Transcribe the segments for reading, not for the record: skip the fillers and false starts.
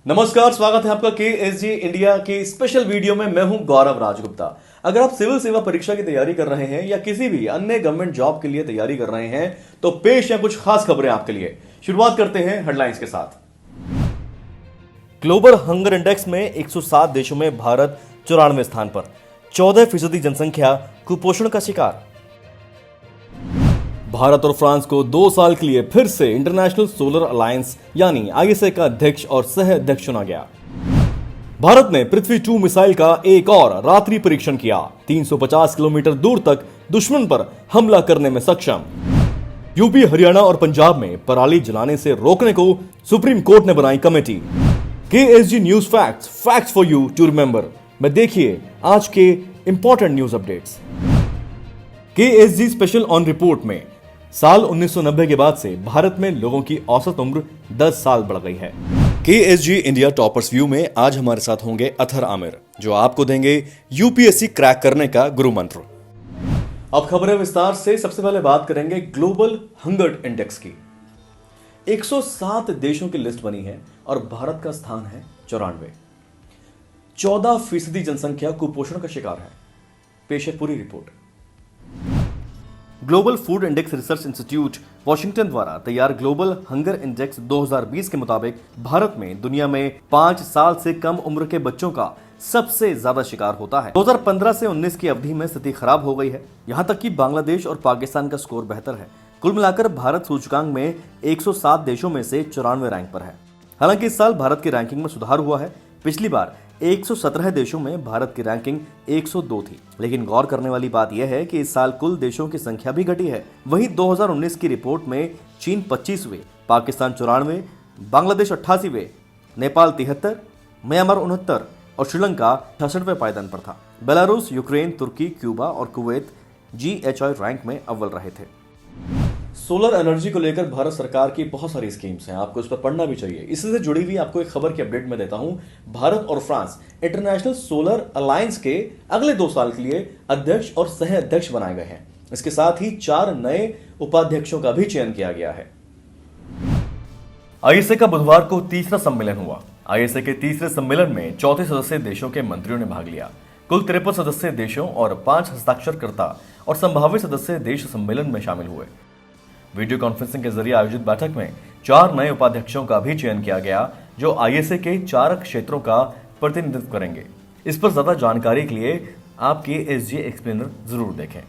नमस्कार, स्वागत है आपका केएसजी इंडिया के स्पेशल वीडियो में। मैं हूं गौरव राजगुप्ता। अगर आप सिविल सेवा परीक्षा की तैयारी कर रहे हैं या किसी भी अन्य गवर्नमेंट जॉब के लिए तैयारी कर रहे हैं तो पेश है कुछ खास खबरें आपके लिए। शुरुआत करते हैं हेडलाइंस के साथ। ग्लोबल हंगर इंडेक्स में 107 देशों में भारत 94वें स्थान पर, 14% जनसंख्या कुपोषण का शिकार। भारत और फ्रांस को 2 साल के लिए फिर से इंटरनेशनल सोलर अलायंस यानी आईएसए का अध्यक्ष और सह अध्यक्ष चुना गया। भारत ने पृथ्वी 2 मिसाइल का एक और रात्रि परीक्षण किया, 350 किलोमीटर दूर तक दुश्मन पर हमला करने में सक्षम। यूपी, हरियाणा और पंजाब में पराली जलाने से रोकने को सुप्रीम कोर्ट ने बनाई committee. KSG news facts for you to remember में देखिए आज के important news updates. KSG special on report में साल 1990 के बाद से भारत में लोगों की औसत उम्र 10 साल बढ़ गई है। केएसजी इंडिया टॉपर्स व्यू में आज हमारे साथ होंगे अथर आमिर, जो आपको देंगे यूपीएससी क्रैक करने का गुरु मंत्र। अब खबरें विस्तार से। सबसे पहले बात करेंगे ग्लोबल हंगर इंडेक्स की। 107 देशों की लिस्ट बनी है और भारत का स्थान है 94। 14% जनसंख्या कुपोषण का शिकार है। पेश है पूरी report. Global food index research institute Washington द्वारा तैयार ग्लोबल हंगर इंडेक्स 2020 के मुताबिक भारत में दुनिया में 5 साल से कम उम्र के बच्चों का सबसे ज्यादा शिकार होता है। 2015 से 19 की अवधि में स्थिति खराब हो गई है। यहां तक कि बांग्लादेश और पाकिस्तान का स्कोर बेहतर है। कुल मिलाकर भारत सूचकांक में 107 देशों में से 94वें रैंक पर है। हालांकि इस साल भारत की रैंकिंग में सुधार हुआ है। पिछली बार 117 देशों में भारत की रैंकिंग 102 थी। लेकिन गौर करने वाली बात यह है कि इस साल कुल देशों की संख्या भी घटी है। वहीं 2019 की रिपोर्ट में चीन 25वें, पाकिस्तान 94वें, बांग्लादेश 88वें, नेपाल 73, म्यांमार 69 और श्रीलंका 66वें पायदान पर था। बेलारूस, यूक्रेन, तुर्की, क्यूबा और कुवैत GHI रैंक में अव्वल रहे थे। सोलर एनर्जी को लेकर भारत सरकार की बहुत सारी स्कीम्स हैं, आपको इस पर पढ़ना भी चाहिए। इससे जुड़ी हुई आपको एक खबर की अपडेट में देता हूं। भारत और फ्रांस इंटरनेशनल सोलर अलायंस के अगले 2 साल के लिए अध्यक्ष और सह अध्यक्ष बनाए गए हैं। इसके साथ ही 4 नए उपाध्यक्षों का भी चयन किया गया है। आईएसए का बुधवार को तीसरा सम्मेलन हुआ। आईएसए के तीसरे सम्मेलन में 34 सदस्य देशों के मंत्रियों ने भाग लिया। कुल 53 सदस्य देशों और 5 हस्ताक्षरकर्ता और संभावित सदस्य देश सम्मेलन में शामिल हुए। वीडियो कॉन्फ्रेंसिंग के जरिए आयोजित बैठक में 4 नए उपाध्यक्षों का भी चयन किया गया, जो आईएसए के 4 क्षेत्रों का प्रतिनिधित्व करेंगे। इस पर ज्यादा जानकारी के लिए आप केएसजी एक्सप्लेनर जरूर देखें।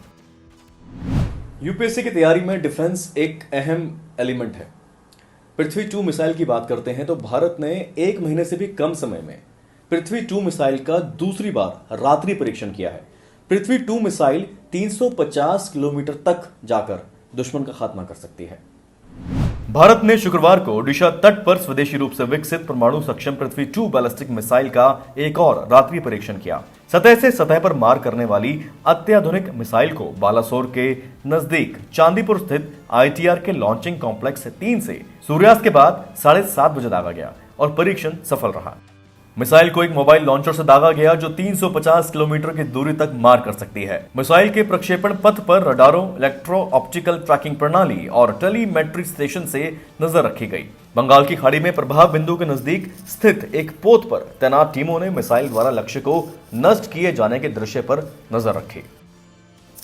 यूपीएससी की तैयारी में डिफेंस एक अहम एलिमेंट है। पृथ्वी 2 मिसाइल की बात करते हैं तो भारत ने 1 महीने से भी कम समय में पृथ्वी 2 मिसाइल का दूसरी बार रात्रि परीक्षण किया है। पृथ्वी 2 मिसाइल 350 किलोमीटर तक जाकर दुश्मन का खात्मा कर सकती है। भारत ने शुक्रवार को ओडिशा तट पर स्वदेशी रूप से विकसित परमाणु सक्षम पृथ्वी 2 बैलिस्टिक मिसाइल का एक और रात्रि परीक्षण किया। सतह से सतह पर मार करने वाली अत्याधुनिक मिसाइल को बालासोर के नजदीक चांदीपुर स्थित ITR के लॉन्चिंग कॉम्प्लेक्स 3 से सूर्यास्त के बाद 7:30 बजे दागा गया और परीक्षण सफल रहा। मिसाइल को एक मोबाइल लॉन्चर से दागा गया, जो 350 किलोमीटर की दूरी तक मार कर सकती है। मिसाइल के प्रक्षेपण पथ पर रडारों, इलेक्ट्रो ऑप्टिकल ट्रैकिंग प्रणाली और टेलीमेट्री स्टेशन से नजर रखी गई। बंगाल की खाड़ी में प्रभाव बिंदु के नजदीक स्थित एक पोत पर तैनात टीमों ने मिसाइल द्वारा लक्ष्य को नष्ट किए जाने के दृश्य पर नजर रखी।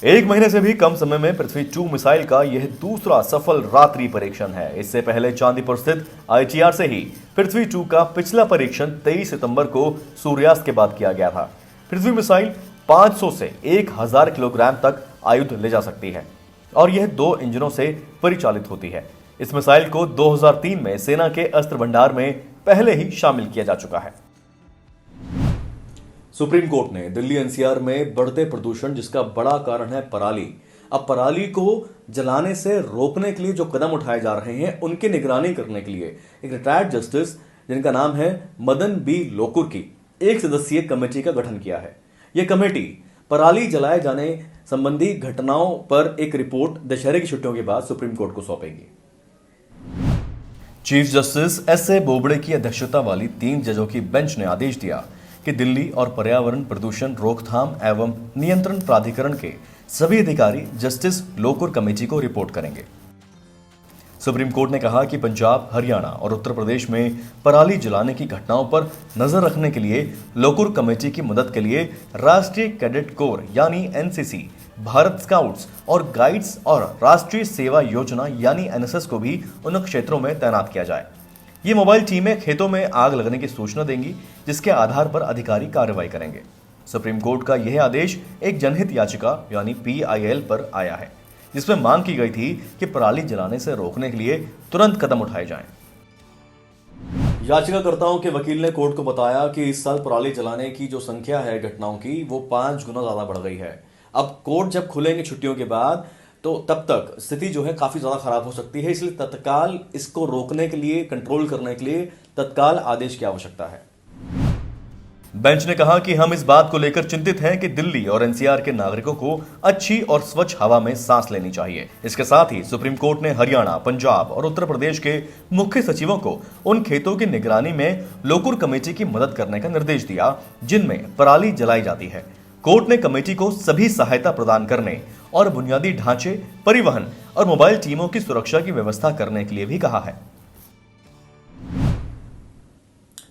1 महीने से भी कम समय में पृथ्वी 2 मिसाइल का यह दूसरा सफल रात्रि परीक्षण है। इससे पहले चांदीपुर स्थित ITR से ही पृथ्वी 2 का पिछला परीक्षण 23 सितंबर को सूर्यास्त के बाद किया गया था। पृथ्वी मिसाइल 500 से 1000 किलोग्राम तक आयुध ले जा सकती है और यह 2 इंजनों से परिचालित होती है। इस मिसाइल को 2003 में सेना के अस्त्र भंडार में पहले ही शामिल किया जा चुका है। सुप्रीम कोर्ट ने दिल्ली NCR में बढ़ते प्रदूषण, जिसका बड़ा कारण है पराली, अब पराली को जलाने से रोकने के लिए जो कदम उठाए जा रहे हैं उनकी निगरानी करने के लिए एक रिटायर्ड जस्टिस, जिनका नाम है मदन B लोकुर की 1 सदस्यीय कमेटी का गठन किया है। यह कमेटी पराली जलाए जाने संबंधी घटनाओं पर एक रिपोर्ट दशहरे की छुट्टियों के बाद सुप्रीम कोर्ट को सौंपेगी। चीफ जस्टिस SA बोबड़े की अध्यक्षता वाली 3 जजों की बेंच ने आदेश दिया कि दिल्ली और पर्यावरण प्रदूषण रोकथाम एवं नियंत्रण प्राधिकरण के सभी अधिकारी जस्टिस लोकुर कमेटी को रिपोर्ट करेंगे। सुप्रीम कोर्ट ने कहा कि पंजाब, हरियाणा और उत्तर प्रदेश में पराली जलाने की घटनाओं पर नजर रखने के लिए लोकुर कमेटी की मदद के लिए राष्ट्रीय कैडेट कोर यानी एनसीसी, भारत स्काउट्स और गाइड्स और राष्ट्रीय सेवा योजना यानी एनएसएस को भी उन क्षेत्रों में तैनात किया जाए। ये मोबाइल टीमें खेतों में आग लगने की सूचना देंगी, जिसके आधार पर अधिकारी कार्रवाई करेंगे। सुप्रीम कोर्ट का यह आदेश एक जनहित याचिका यानी पीआईएल पर आया है, जिसमें मांग की गई थी कि पराली जलाने से रोकने के लिए तुरंत कदम उठाए जाएं। याचिकाकर्ताओं के वकील ने कोर्ट को बताया कि इस साल पराली जलाने की जो संख्या है घटनाओं की, वो 5 गुना ज्यादा बढ़ गई है। अब कोर्ट जब खुलेंगे छुट्टियों के बाद, तो तब तक स्थिति जो है काफी ज्यादा खराब हो सकती है। इसलिए तत्काल इसको रोकने के लिए, कंट्रोल करने के लिए तत्काल आदेश की आवश्यकता है। बेंच ने कहा कि हम इस बात को लेकर चिंतित हैं कि दिल्ली और एनसीआर के नागरिकों को अच्छी और स्वच्छ हवा में सांस लेनी चाहिए। इसके साथ ही सुप्रीम कोर्ट ने हरियाणा, पंजाब और उत्तर प्रदेश के मुख्य सचिवों को उन खेतों की निगरानी में लोकुर कमेटी की मदद करने का निर्देश दिया जिनमें पराली जलाई जाती है। कोर्ट ने कमेटी को सभी सहायता प्रदान करने और बुनियादी ढांचे, परिवहन और मोबाइल टीमों की सुरक्षा की व्यवस्था करने के लिए भी कहा है।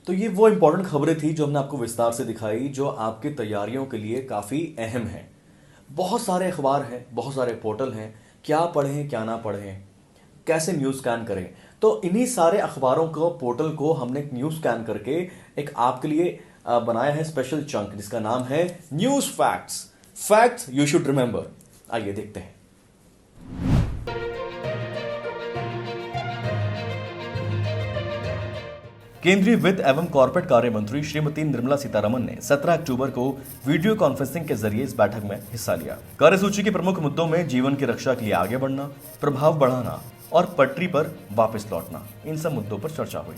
तो ये वो इंपॉर्टेंट खबरें थी जो हमने आपको विस्तार से दिखाई, जो आपकी तैयारियों के लिए काफी अहम है। बहुत सारे अखबार हैं, बहुत सारे पोर्टल हैं, क्या पढ़ें क्या ना पढ़ें, कैसे न्यूज स्कैन करें। तो इन्हीं सारे अखबारों को, पोर्टल को हमने न्यूज स्कैन करके एक आपके लिए बनाया है स्पेशल चंक, जिसका नाम है news facts, facts you should remember. आइए देखते हैं। केंद्रीय वित्त एवं कॉर्पोरेट कार्य मंत्री श्रीमती निर्मला सीतारमण ने 17 अक्टूबर को वीडियो कॉन्फ्रेंसिंग के जरिए इस बैठक में हिस्सा लिया। कार्यसूची के प्रमुख मुद्दों में जीवन की रक्षा के लिए आगे बढ़ना, प्रभाव बढ़ाना और पटरी पर वापस लौटना, इन सब मुद्दों पर चर्चा हुई।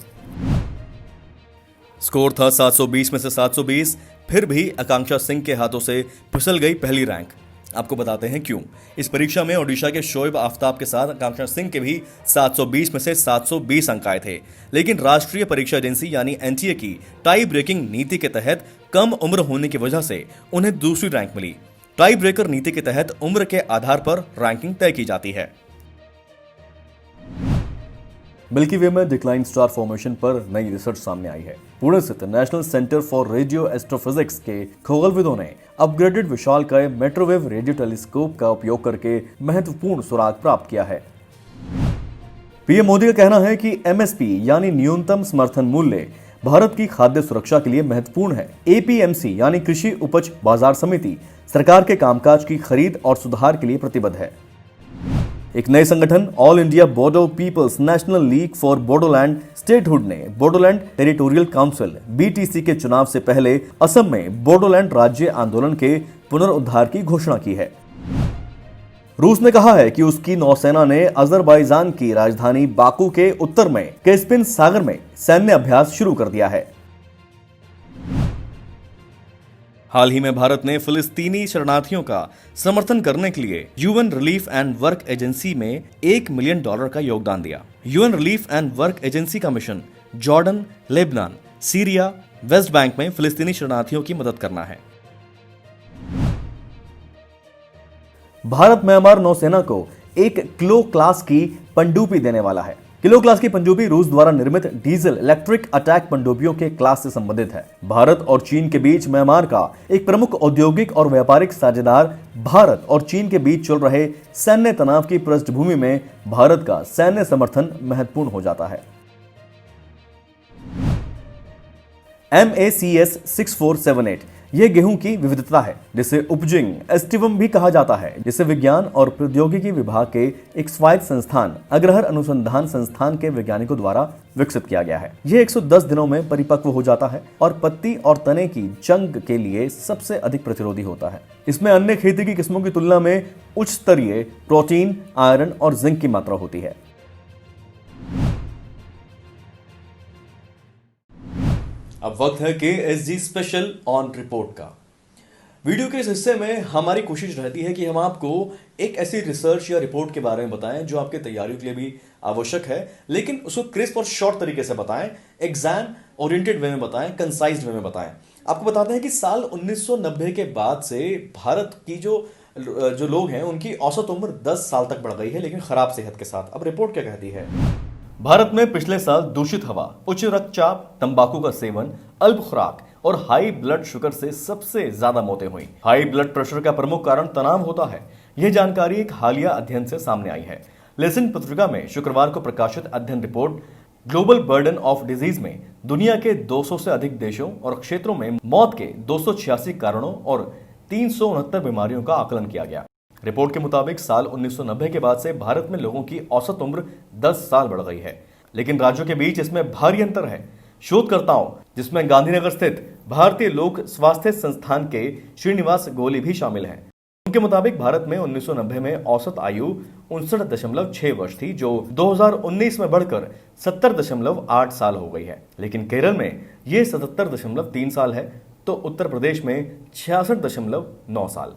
स्कोर था 720 में से 720, फिर भी आकांक्षा सिंह के हाथों से फिसल गई पहली रैंक। आपको बताते हैं क्यों। इस परीक्षा में ओडिशा के शोएब आफ्ताब के साथ आकांक्षा सिंह के भी 720 में से 720 अंक आए थे, लेकिन राष्ट्रीय परीक्षा एजेंसी यानी एनटीए की टाई ब्रेकिंग नीति के तहत कम उम्र होने की वजह से उन्हें दूसरी रैंक मिली। टाई ब्रेकर नीति के तहत उम्र के आधार पर रैंकिंग तय की जाती है। मिल्की वे में डिक्लाइन स्टार फॉर्मेशन पर नई रिसर्च सामने आई है। पुणे स्थित national centre for radio astrophysics के खगोलविदों ने अपग्रेडेड विशालकाय माइक्रोवेव रेडियो टेलीस्कोप का उपयोग करके महत्वपूर्ण सुराग प्राप्त किया है। पीएम मोदी का कहना है कि एमएसपी यानी न्यूनतम समर्थन मूल्य भारत की खाद्य सुरक्षा के लिए महत्वपूर्ण है। एपीएमसी यानी कृषि उपज बाजार समिति सरकार के कामकाज की खरीद और सुधार के लिए प्रतिबद्ध है। एक नए संगठन all India Bodo people's national league for Bodoland statehood ने बोडोलैंड टेरिटोरियल काउंसिल बीटीसी के चुनाव से पहले असम में बोडोलैंड राज्य आंदोलन के पुनरुद्धार की घोषणा की है। रूस ने कहा है कि उसकी नौसेना ने अजरबैजान की राजधानी बाकू के उत्तर में कैस्पियन सागर में सैन्य अभ्यास शुरू कर दिया है। हाल ही में भारत ने फिलिस्तीनी शरणार्थियों का समर्थन करने के लिए UN relief and work agency में $1 मिलियन का योगदान दिया। UN relief and work agency का mission Jordan, Lebanon, Syria, West Bank में फिलिस्तीनी शरणार्थियों की मदद करना है। भारत म्यांमार नौसेना को एक किलो क्लास की पनडुब्बी देने वाला है। किलो क्लास की पनडुब्बी रूस द्वारा निर्मित डीजल इलेक्ट्रिक अटैक पनडुब्बियों के क्लास से संबंधित है। भारत और चीन के बीच म्यांमार का एक प्रमुख औद्योगिक और व्यापारिक साझेदार भारत और चीन के बीच चल रहे सैन्य तनाव की पृष्ठभूमि में भारत का सैन्य समर्थन महत्वपूर्ण हो जाता है। MACS 6478 यह गेहूं की विविधता है, जिसे उपजिंग एस्टिवम भी कहा जाता है, जिसे विज्ञान और प्रौद्योगिकी विभाग के एक स्वायत्त संस्थान अग्रहर अनुसंधान संस्थान के वैज्ञानिकों द्वारा विकसित किया गया है। यह 110 दिनों में परिपक्व हो जाता है और पत्ती और तने की जंग के लिए सबसे अधिक प्रतिरोधी होता है। इसमें अन्य खेती की किस्मों की तुलना में उच्च स्तरीय प्रोटीन, आयरन और जिंक की मात्रा होती है। अब वक्त है KSG स्पेशल ऑन रिपोर्ट का। वीडियो के इस हिस्से में हमारी कोशिश रहती है कि हम आपको एक ऐसी रिसर्च या रिपोर्ट के बारे में बताएं जो आपके तैयारियों के लिए भी आवश्यक है, लेकिन उसको क्रिस्प और शॉर्ट तरीके से बताएं, एग्जाम ओरिएंटेड वे में बताएं, कंसाइज्ड वे में बताएं। आपको बताते हैं कि साल 1990 के बाद से भारत की जो जो लोग हैं उनकी औसत उम्र 10 साल तक बढ़ गई है, लेकिन खराब सेहत के साथ। अब रिपोर्ट क्या कहती है? भारत में पिछले साल दूषित हवा, उच्च रक्तचाप, तंबाकू का सेवन, अल्प खुराक और हाई ब्लड शुगर से सबसे ज्यादा मौतें हुई। हाई ब्लड प्रेशर का प्रमुख कारण तनाव होता है। यह जानकारी एक हालिया अध्ययन से सामने आई है। लेसन पत्रिका में शुक्रवार को प्रकाशित अध्ययन report global burden of disease में दुनिया के 200 से अधिक देशों और क्षेत्रों में मौत के 286 कारणों और 369 बीमारियों का आकलन किया गया। रिपोर्ट के मुताबिक साल 1990 के बाद से भारत में लोगों की औसत उम्र 10 साल बढ़ गई है, लेकिन राज्यों के बीच इसमें भारी अंतर है। शोधकर्ताओं, जिसमें गांधीनगर स्थित भारतीय लोक स्वास्थ्य संस्थान के श्रीनिवास गोली भी शामिल हैं, उनके मुताबिक भारत में 1990 में औसत आयु 59.6 वर्ष थी, जो 2019 में बढ़कर 70.8 साल हो गई है। लेकिन केरल में यह 77.3 साल है, तो उत्तर प्रदेश में 66.9 साल।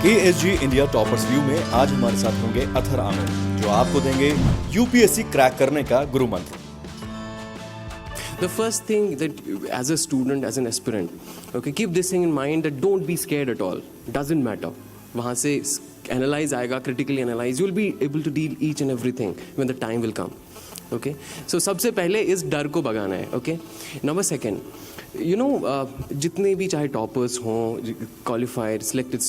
KSG इंडिया टॉपर्स व्यू में आज हमारे साथ होंगे अथर आमिर, जो आपको देंगे यूपीएससी क्रैक करने का गुरु मंत्र। The first thing that as a student, as an aspirant, okay, keep this thing in mind that don't be scared at all. Doesn't matter. वहाँ से analyze आएगा, critically analyze. You'll be able to deal each and everything when the time will come. Okay. So सबसे पहले इस डर को भगाना है. Okay. Number second, you know, जितने भी चाहे टॉपर्स हों, क्वालिफाइड सिलेक्टेड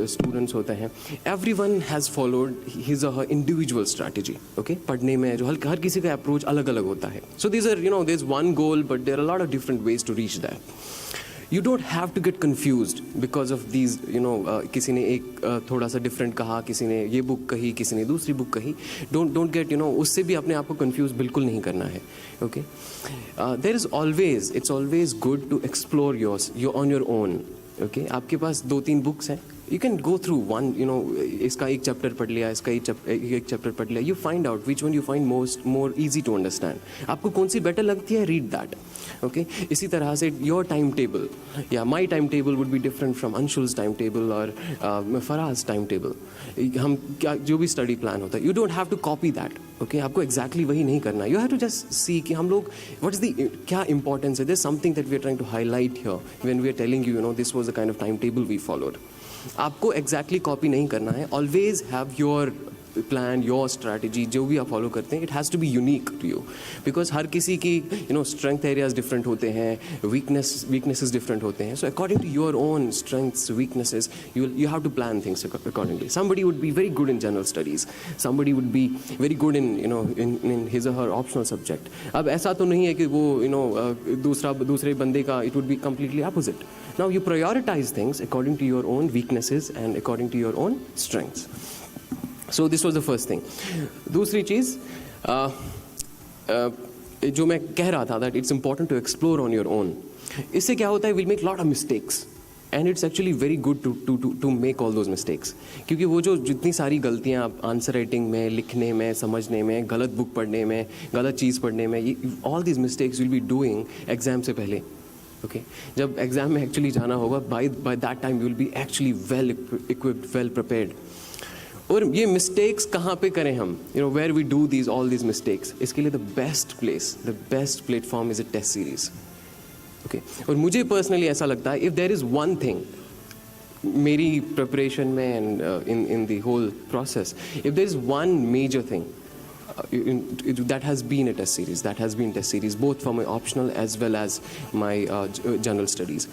स्टूडेंट्स होते हैं, एवरीवन हैज़ फॉलोड हिज और हर इंडिविजुअल स्ट्रैटेजी। ओके, पढ़ने में जो हर किसी का अप्रोच अलग अलग होता है। So this are, you know, there is one goal but there are lot of different ways to reach that. You don't have to get confused because of these, you know, किसी ने एक थोड़ा सा different कहा, किसी ने ये book कही, किसी ने दूसरी बुक कही। Don't get, you know, उससे भी अपने आप को कंफ्यूज बिल्कुल नहीं करना है। Okay, it's always good to explore you're on your own. Okay, आपके पास 2-3 बुक्स हैं, you can go through one, you know, इसका एक चैप्टर पढ़ लिया, इसका एक चैप्टर पढ़ लिया, you find out which one you find more easy to understand. आपको कौन सी बेटर लगती है, read that. Okay, इसी तरह से your timetable, yeah, my timetable would be different from Anshul's timetable or Faraz's timetable. हम क्या जो भी स्टडी प्लान होता है, you don't have to copy that. Okay, आपको exactly वही नहीं करना, you have to just see कि हम लोग what is the क्या importance है, there's something that we are trying to highlight here when we are telling you, you know, this was the kind of timetable we followed. आपको exactly copy नहीं करना है। Always have your plan, your strategy, जो भी आप follow करते हैं, it has to be unique to you, because हर किसी की, you know, strength areas different होते हैं, वीकनेसेस डिफरेंट होते हैं। So according to your own strengths, weaknesses, you have to plan things accordingly. Somebody would be very good in general studies, somebody would be very good in, you know, in his or her optional subject. अब ऐसा तो नहीं है कि वो, you know, दूसरे बंदे का it would be completely opposite. Now you prioritize things according to your own weaknesses and according to your own strengths. So this was the first thing. दूसरी चीज़ जो मैं कह रहा था, that it's important to explore on your own. इससे क्या होता है, we'll make lot of mistakes. And it's actually very good to make all those mistakes. क्योंकि वो जो जितनी सारी गलतियाँ आप आंसर राइटिंग में, लिखने में, समझने में, गलत बुक पढ़ने में, गलत चीज़ पढ़ने में, all these mistakes you'll be doing exam से पहले। Okay, जब एग्ज़ाम में एक्चुअली जाना होगा, by that time you will be actually well equipped, well prepared. और ये मिस्टेक्स कहाँ पे करें हम, you know, where we do all these mistakes, इसके लिए the best platform is a test series. Okay, और मुझे पर्सनली ऐसा लगता है, if there is one thing मेरी प्रिपरेशन में and in the whole process, if there is one major thing that has been a test series, both for my optional as well as my general studies.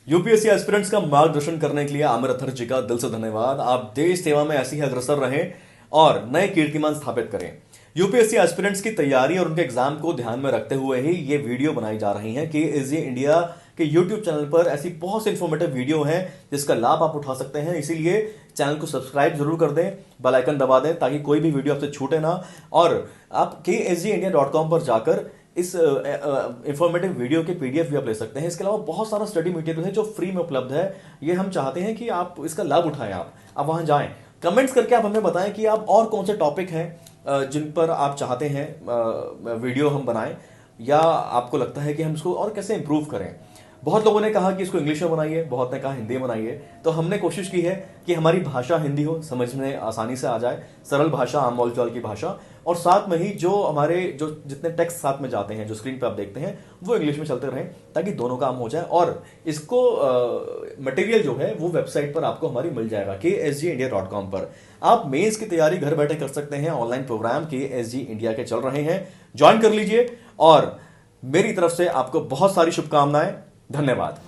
UPSC aspirants का मार्गदर्शन करने के लिए आमिर अथर जी का दिल से धन्यवाद। आप देश सेवा में ऐसे ही अग्रसर रहें और नए कीर्तिमान स्थापित करें। यूपीएससी एस्पिरेंट्स की तैयारी और उनके एग्जाम को ध्यान में रखते हुए ही ये वीडियो बनाई जा रही है कि KSG इंडिया के यूट्यूब चैनल पर ऐसी बहुत सी इंफॉर्मेटिव वीडियो हैं जिसका लाभ आप उठा सकते हैं। इसीलिए चैनल को सब्सक्राइब जरूर कर दें, बेल आइकन दबा दें ताकि कोई भी वीडियो आपसे छूटे ना। और आप ksgindia.com पर जाकर इस इंफॉर्मेटिव वीडियो के PDF भी आप ले सकते हैं। इसके अलावा बहुत सारा स्टडी मटेरियल है जो फ्री में उपलब्ध है। ये हम चाहते हैं कि आप इसका लाभ उठाएं। आप वहां जाएं, कमेंट्स करके आप हमें बताएं कि आप और कौन से टॉपिक हैं जिन पर आप चाहते हैं वीडियो हम बनाएं, या आपको लगता है कि हम इसको और कैसे इंप्रूव करें। बहुत लोगों ने कहा कि इसको इंग्लिश में बनाइए, बहुत ने कहा हिंदी में बनाइए। तो हमने कोशिश की है कि हमारी भाषा हिंदी हो, समझ में आसानी से आ जाए, सरल भाषा, आम बोलचाल की भाषा, और साथ में ही जो हमारे जो जितने टेक्स्ट साथ में जाते हैं, जो स्क्रीन पे आप देखते हैं, वो इंग्लिश में चलते रहें, ताकि दोनों काम हो जाए। और इसको मटेरियल जो है वो वेबसाइट पर आपको हमारी मिल जाएगा, ksgindia.com पर। आप मेंस की तैयारी घर बैठे कर सकते हैं। ऑनलाइन प्रोग्राम KSG इंडिया के चल रहे हैं, ज्वाइन कर लीजिए। और मेरी तरफ से आपको बहुत सारी शुभकामनाएं। धन्यवाद।